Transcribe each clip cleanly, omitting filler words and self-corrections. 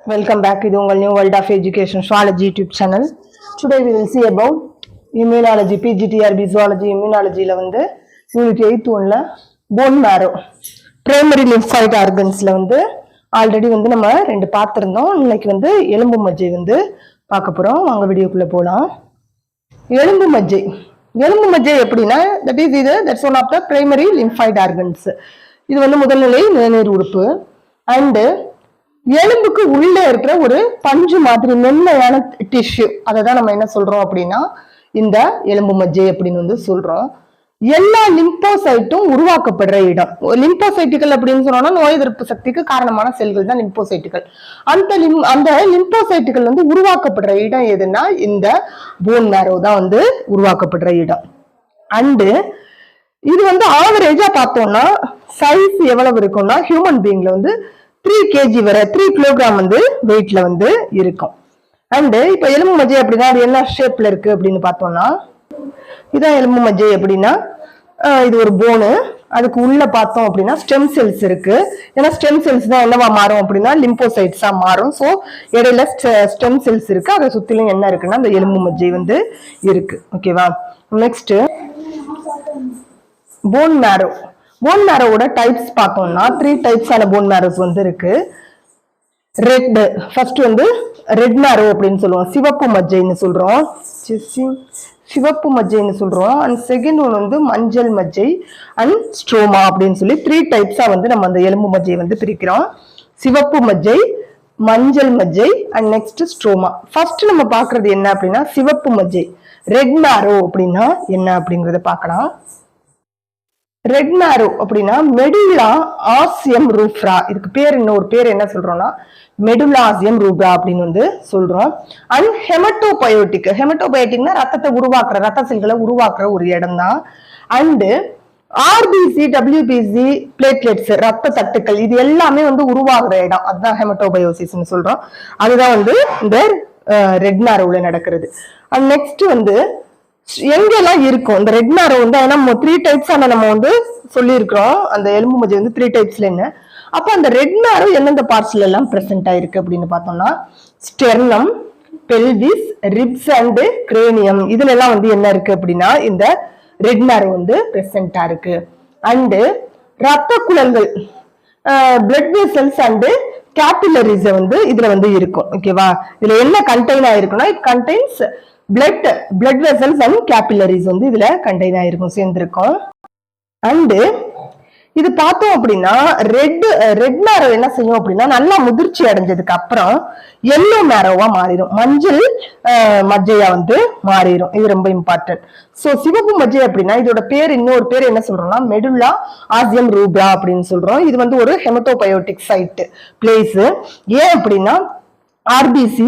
Welcome back to the new World of Education Zoology YouTube channel. Today we will see about immunology, PGTRB zoology, immunology la vandu unit 8 1 la bone marrow, primary lymphoid organs la vandu already vandu nama rendu paathirundom. இன்னைக்கு vandu எலும்பு மஜ்ஜை vandu பார்க்க போறோம். வாங்க வீடியோக்குள்ள போலாம். எலும்பு மஜ்ஜை எப்படின்னா that's one of the primary lymphoid organs. இது வந்து முதல்நிலை நிணநீர் உறுப்பு. அண்ட் எலும்புக்கு உள்ளே இருக்கிற ஒரு பஞ்சு மாதிரி மென்மையான டிஷ்யூ, அதை தான் நம்ம என்ன சொல்றோம் அப்படின்னா இந்த எலும்பு மஜ்ஜை அப்படின்னு வந்து சொல்றோம். எல்லா லிம்போசைட்டும் உருவாக்கப்படுற இடம். லிம்போசைட்டுகள் அப்படின்னு சொன்னோம்னா நோய் எதிர்ப்பு சக்திக்கு காரணமான செல்கள் தான் லிம்போசைட்டுகள். அந்த லிம்போசைட்டுகள் வந்து உருவாக்கப்படுற இடம் எதுன்னா இந்த போன் மேரோ தான் வந்து உருவாக்கப்படுற இடம். அண்டு இது வந்து ஆவரேஜா பார்த்தோம்னா சைஸ் எவ்வளவு இருக்கும்னா ஹியூமன் பீயிங்ல வந்து 3 kg வரை 3 கிலோகிராம் வந்து வெயிட்ல வந்து இருக்கும். அண்ட் இப்ப எலும்பு மஜ்ஜை அப்படின்னா அது என்ன ஷேப்ல இருக்கு அப்படின்னு பார்த்தோம்னா இதான் எலும்பு மஜ்ஜை அப்படின்னா இது ஒரு போனு, அதுக்கு உள்ள பார்த்தோம் அப்படின்னா ஸ்டெம் செல்ஸ் இருக்கு. ஏன்னா ஸ்டெம் செல்ஸ் தான் என்னவா மாறும் அப்படின்னா லிம்போசைட்ஸா மாறும். ஸோ இடையில ஸ்டெம் செல்ஸ் இருக்கு, அதை சுத்திலும் என்ன இருக்குன்னா அந்த எலும்பு மஜ்ஜை வந்து இருக்கு. ஓகேவா? Next bone marrow. போன் மேரோட டைப்ஸ் பார்த்தோம்னா 3 டைப்ஸான போன் மேரோஸ் வந்து இருக்கு. ஃபர்ஸ்ட் வந்து ரெட் மேரோ அப்படின்னு சொல்லுவோம், சிவப்பு மஜ்ஜைன்னு சொல்றோம். சிவப்பு மஜ்ஜைன்னு சொல்றோம். அண்ட் செகண்ட் ஒன் வந்து மஞ்சள் மஜ்ஜை அண்ட் ஸ்ட்ரோமா அப்படின்னு சொல்லி 3 டைப்ஸா வந்து நம்ம அந்த எலும்பு மஜ்ஜை வந்து பிரிக்கிறோம். சிவப்பு மஜ்ஜை, மஞ்சள் மஜ்ஜை அண்ட் நெக்ஸ்ட் ஸ்ட்ரோமா. ஃபர்ஸ்ட் நம்ம பாக்குறது என்ன அப்படின்னா சிவப்பு மஜ்ஜை, ரெட் மேரோ அப்படின்னா என்ன அப்படிங்கறத பார்க்கலாம். ரெட் மேரோ அப்படின்னா மெடுலா ஆசியம் ரூப்ரா, இதுக்கு பேர் இன்னொரு பேர் என்ன சொல்றோம்னா மெடுலா ஆசியம் ரூப்ரா அப்படின்னு வந்து சொல்றோம். அண்ட் ஹெமட்டோபயோட்டிக்னா ரத்தத்தை உருவாக்குற, ரத்த செல்களை உருவாக்குற ஒரு இடம் தான். அண்டு ஆர்பிசி, டபிள்யூபிசி, பிளேட்லெட்ஸ், ரத்த தட்டுக்கள், இது எல்லாமே வந்து உருவாகுற இடம், அதுதான் ஹெமட்டோபயோசிஸ்ன்னு சொல்றோம். அதுதான் வந்து இந்த ரெட் மேரோல நடக்கிறது. அண்ட் நெக்ஸ்ட் வந்து எங்கெல்லாம் இருக்கும் இந்த ரெட் மேரோ வந்து, ஏன்னா 3 டைப்ஸ் நம்ம வந்து சொல்லியிருக்கிறோம். அந்த எலும்பு மஜ்ஜை வந்து 3 டைப்ஸ்ல என்ன, அப்ப அந்த ரெட் மேரோ எந்தெந்த பார்ட்ஸ்ல எல்லாம் பிரசன்ட் ஆயிருக்கு அப்படின்னு பார்த்தோம்னா sternum, pelvis, ribs and cranium, இதுல எல்லாம் வந்து என்ன இருக்கு அப்படின்னா இந்த ரெட் மேரோ வந்து பிரசன்டா இருக்கு. அண்டு ரத்த குழல்கள், பிளட் வெசல்ஸ் அண்ட் கேபிலரிஸ் வந்து இதுல வந்து இருக்கும். ஓகேவா? இதுல என்ன கண்டெய்ன் ஆயிருக்குன்னா it contains blood vessels and capillaries வந்து இதுல கண்டெய்ன் ஆயிருக்கும், சேர்ந்திருக்கும். அண்டு இது பார்த்தோம் அப்படின்னா ரெட் மேரோ என்ன செய்யும் அப்படின்னா நல்லா முதிர்ச்சி அடைஞ்சதுக்கு அப்புறம் எல்லோ மேரோவா மாறிடும், மஞ்சள் மஜ்ஜையா வந்து மாறிடும். இது ரொம்ப இம்பார்ட்டன்ட். சோ சிவப்பு மஜ்ஜை அப்படின்னா இதோட பேர், இன்னொரு பேர் என்ன சொல்றோம்னா மெடுலா ஆசியம் ரூப்ரா அப்படின்னு சொல்றோம். இது வந்து ஒரு ஹெமட்டோபயோட்டிக் சைட் பிளேஸ். ஏன் அப்படின்னா ஆர்பிசி,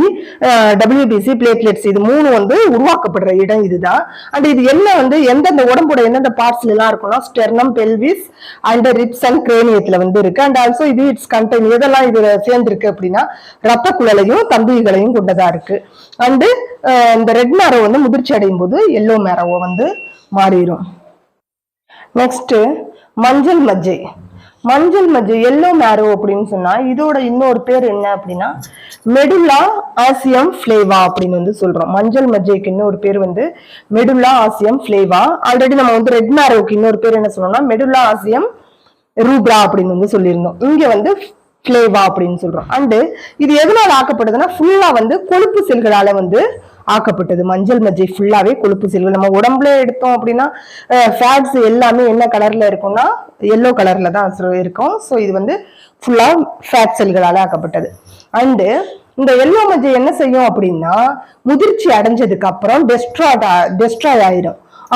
டபிள்யூபிசி, பிளேட்லெட்ஸ், இது 3 வந்து உருவாக்கப்படுற இடம் இதுதான். அண்ட் இது என்ன வந்து எந்தெந்த உடம்போட எந்தெந்த பார்ட்ஸ்ல எல்லாம் இருக்கும்னா sternum, pelvis and ribs and கிரேனியத்துல வந்து இருக்கு. அண்ட் ஆல்சோ இது இட்ஸ் கண்டெய்ன், எதெல்லாம் இதுல சேர்ந்திருக்கு அப்படின்னா ரத்த குழலையும் தந்துவிகளையும் கொண்டதா இருக்கு. அண்டு இந்த ரெட் மேரோ வந்து முதிர்ச்சி அடையும் போது எல்லோ மேரோவை வந்து மாறிடும். நெக்ஸ்ட் மஞ்சள் மஜ்ஜை. மஞ்சள் மஜ்ஜை எல்லோ மேரோ அப்படின்னு சொன்னா இதோட இன்னொரு பேர் என்ன அப்படின்னா மெடுலா ஆசியம் ஃபிளேவா அப்படின்னு வந்து சொல்றோம். மஞ்சள் மஜ்ஜைக்கு இன்னொரு பேர் வந்து மெடுலா ஆசியம் ஃபிளேவா. ஆல்ரெடி நம்ம வந்து ரெட் மேரோக்கு இன்னொரு பேர் என்ன சொன்னோம்னா மெடுலா ஆசியம் ரூப்ரா அப்படின்னு வந்து சொல்லியிருந்தோம். இங்க வந்து ஃபிளேவா அப்படின்னு சொல்றோம். அண்டு இது எதனால ஆக்கப்படுதுன்னா ஃபுல்லா வந்து கொழுப்பு செல்களால வந்து ஆக்கப்பட்டது. மஞ்சள் மஜ்ஜை ஃபுல்லாவே கொழுப்பு செல்கள். நம்ம உடம்புல எடுத்தோம் அப்படின்னா ஃபேட்ஸ் எல்லாமே என்ன கலர்ல இருக்கும்னா எல்லோ கலர்ல தான் இருக்கும். ஸோ இது வந்து ஃபுல்லா ஃபேட் செல்களால ஆக்கப்பட்டது. அண்டு இந்த எல்லோ மஜ்ஜை என்ன செய்யும் அப்படின்னா முதிர்ச்சி அடைஞ்சதுக்கு அப்புறம் டெஸ்ட்ராய்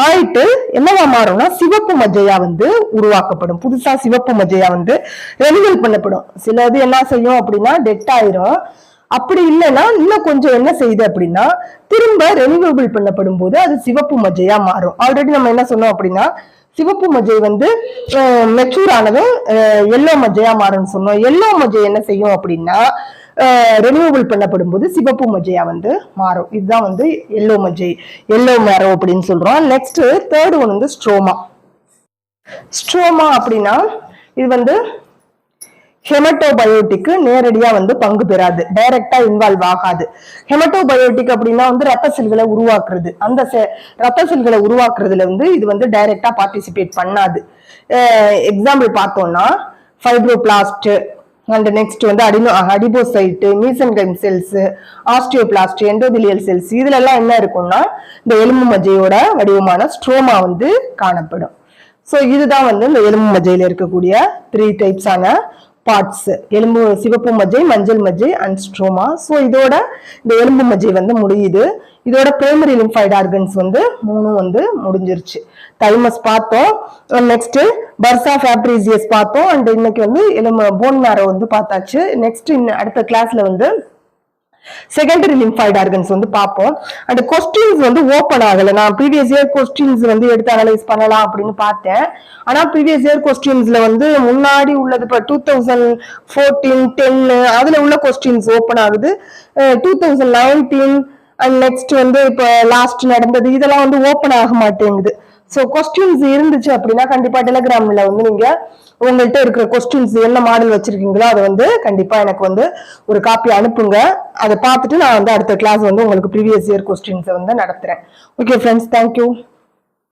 ஆயிட்டு என்னவா மாறும்னா சிவப்பு மஜ்ஜையா வந்து உருவாக்கப்படும். புதுசா சிவப்பு மஜ்ஜையா வந்து ரெனிவல் பண்ணப்படும். சிலது என்ன செய்யும் அப்படின்னா டெட் ஆயிரும். அப்படி இல்லைன்னா இன்னும் கொஞ்சம் என்ன செய்யுது அப்படின்னா திரும்ப ரெனிவபிள் பண்ணப்படும் போது அது சிவப்பு மஜ்ஜையா மாறும். ஆல்ரெடி நம்ம என்ன சொன்னோம் அப்படின்னா சிவப்பு மஜ்ஜை வந்து மெச்சூர் ஆனதும் எல்லோ மஜ்ஜையா மாறும்னு சொன்னோம். எல்லோ மஜ்ஜை என்ன செய்யும் அப்படின்னா ரெனியூவபிள் பண்ணப்படும் போது சிவப்பு மஜ்ஜையா வந்து மாறும். இதுதான் வந்து எல்லோ மஜ்ஜை, எல்லோ மேரோ அப்படின்னு சொல்றோம். நெக்ஸ்ட் தேர்ட் ஒன் வந்து ஸ்ட்ரோமா. ஸ்ட்ரோமா அப்படின்னா இது வந்து ஹெமட்டோபயோட்டிக் நேரடியா வந்து பங்கு பெறாது, டைரக்டா இன்வால்வ் ஆகாது. ஹெமட்டோபயோட்டிக் அப்படின்னா வந்து ரத்த செல்களை உருவாக்குறது, அந்த ரத்த செல்களை உருவாக்குறதுல வந்து இது வந்து டைரக்டா பார்ட்டிசிபேட் பண்ணாது. எக்ஸாம்பிள் பார்த்தோம்னா ஃபைப்ரோபிளாஸ்ட் அண்ட் நெக்ஸ்ட் வந்து அடிபோசைட், மீசன்கைம் செல்ஸ், ஆஸ்டியோபிளாஸ்ட், எண்டோதிலியல் செல்ஸ், இதுல எல்லாம் என்ன இருக்கும்னா இந்த எலும்பு மஜ்ஜையோட வடிவமான ஸ்ட்ரோமா வந்து காணப்படும். ஸோ இதுதான் வந்து இந்த எலும்பு மஜ்ஜையில இருக்கக்கூடிய 3 டைப்ஸான பார்ட்ஸ், எலும்பு சிவப்பு மஜ்ஜை, மஞ்சள் மஜ்ஜை அண்ட் ஸ்ட்ரோமா. ஸோ இதோட இந்த எலும்பு மஜ்ஜை வந்து முடியுது. இதோட பிரைமரி லிம்ஃபாய்டு ஆர்கன்ஸ் வந்து 3 வந்து முடிஞ்சிருச்சு. தைமஸ் பார்த்தோம், நெக்ஸ்ட் பர்சா ஃபேப்ரிசியஸ் பார்த்தோம், அண்ட் இன்னைக்கு வந்து போன் மேரோ வந்து பார்த்தாச்சு. நெக்ஸ்ட் அடுத்த கிளாஸ்ல வந்து செகண்டரி லிம்ஃபாய்டு ஆர்கன்ஸ் வந்து பார்ப்போம். அந்த கொஸ்டின்ஸ் வந்து ஓப்பன் ஆகல. நான் ப்ரீவியஸ் இயர் கொஸ்டின்ஸ் வந்து எடுத்து அனலைஸ் பண்ணலாம் அப்படின்னு பார்த்தேன். ஆனா ப்ரீவியஸ் இயர் கொஸ்டின்ஸ்ல வந்து முன்னாடி உள்ளது இப்போ 2014, 10 அதுல உள்ள கொஸ்டின்ஸ் ஓப்பன் ஆகுது. 2019 அண்ட் நெக்ஸ்ட் வந்து இப்போ லாஸ்ட் நடந்தது இதெல்லாம் வந்து ஓப்பன் ஆக மாட்டேங்குது. ஸோ கொஸ்டின்ஸ் இருந்துச்சு அப்படின்னா கண்டிப்பா டெலிகிராம்ல வந்து நீங்க உங்கள்கிட்ட இருக்கிற கொஸ்டின்ஸ் என்ன மாடல் வச்சிருக்கீங்களோ அதை வந்து கண்டிப்பா எனக்கு வந்து ஒரு காப்பி அனுப்புங்க. அதை பார்த்துட்டு நான் வந்து அடுத்த கிளாஸ் வந்து உங்களுக்கு ப்ரீவியஸ் இயர் கொஸ்டின்ஸை வந்து நடத்துறேன். Okay friends, thank you.